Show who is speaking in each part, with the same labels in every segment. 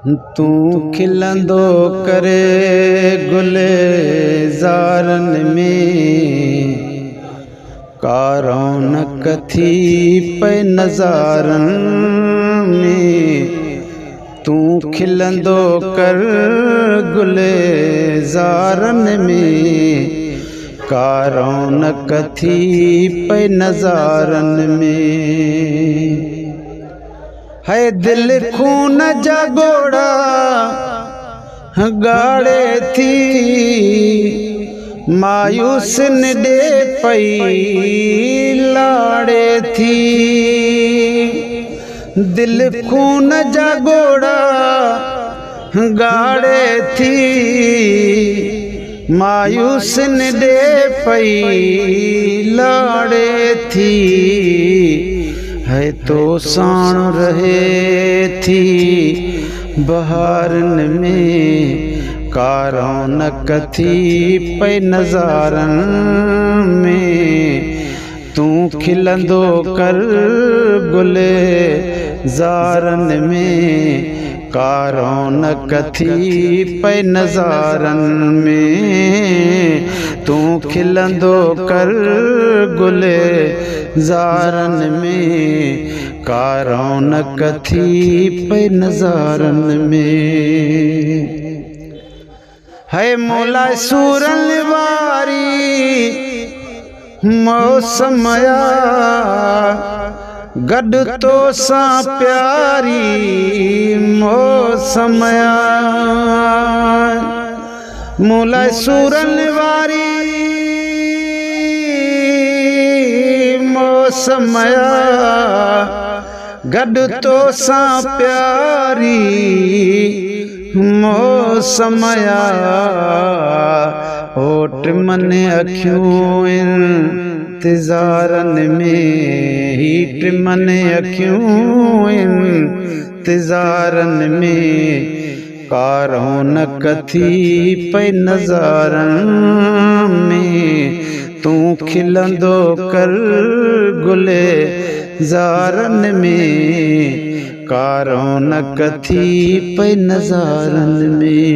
Speaker 1: तू खिलंदो करे गुलज़ारन में रौनक थी पे नज़ारन में। तू खिलंदो कर गुलज़ारन में रौनक थी पे नज़ारन में। है दिल खून जा गोड़ा गाड़े थी मायूस ने पई लाड़े थी। दिल खून जा गोड़ा गाड़े थी मायूस ने पई लाड़े थी। है तो साण रहे थी बहारन में रौनक थी पे नज़ारन में। तू खिलंदो कर गुलज़ारन में रौनक थी पे नज़ारन में। तू खिलंदो कर गुलज़ारन में रौनक थी पे नज़ारन में। है मौला सूरन वारी मौसमया गड तो सा प्यारी मौसमया। मौला सूरन वारी मौसमया गड तो सा प्यारी मौसमया। होठ मन अखियों इंतज़ारन में हीट मन अखियों इंतज़ारन में रौनक थी पे नज़ारन में। तू खिलंदो कर गुलज़ारन में रौनक थी पे नज़ारन में।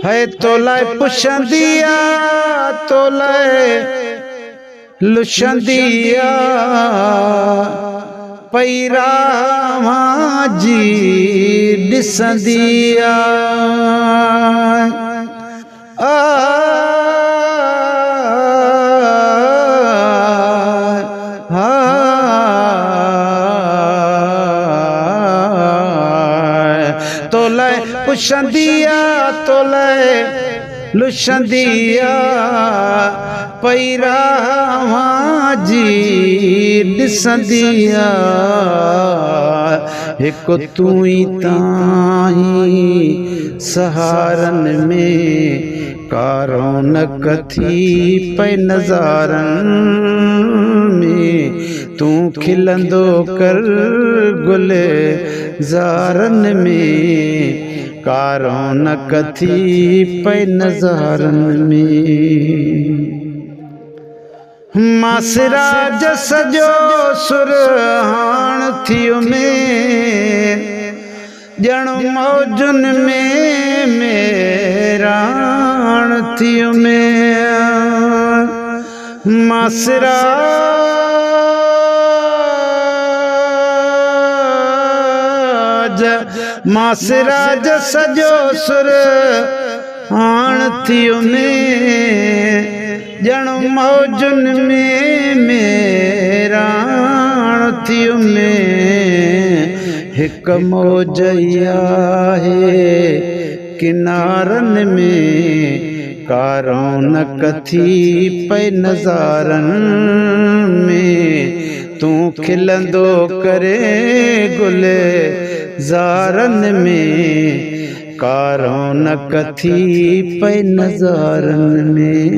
Speaker 1: है तोलाए पुछंदिया तोलाए लुछंदिया पैरावा जी ॾिसंदिया। तोलाए पुछंदिया तोलाए लुछंदिया पैरावा जी ॾिसंदिया। हिकु तू ई ताहीं सहारन में रौनक थी पे नज़ारन में। तू खिलंदो कर गुलज़ारन में रौनक थी पे नज़ारन में। मासिराज सजो सुरहान थियो में ॼण मौजुन में मेरान थियो में। मासिराज सजो सुरहान थियो में ॼण मौजुन में मेरान थियो में। हिक मौज आहे किनारन में रौनक थी पे नज़ारन में। तू खिलंदो करे गुलज़ारन में रौनक थी पे नज़ारन में।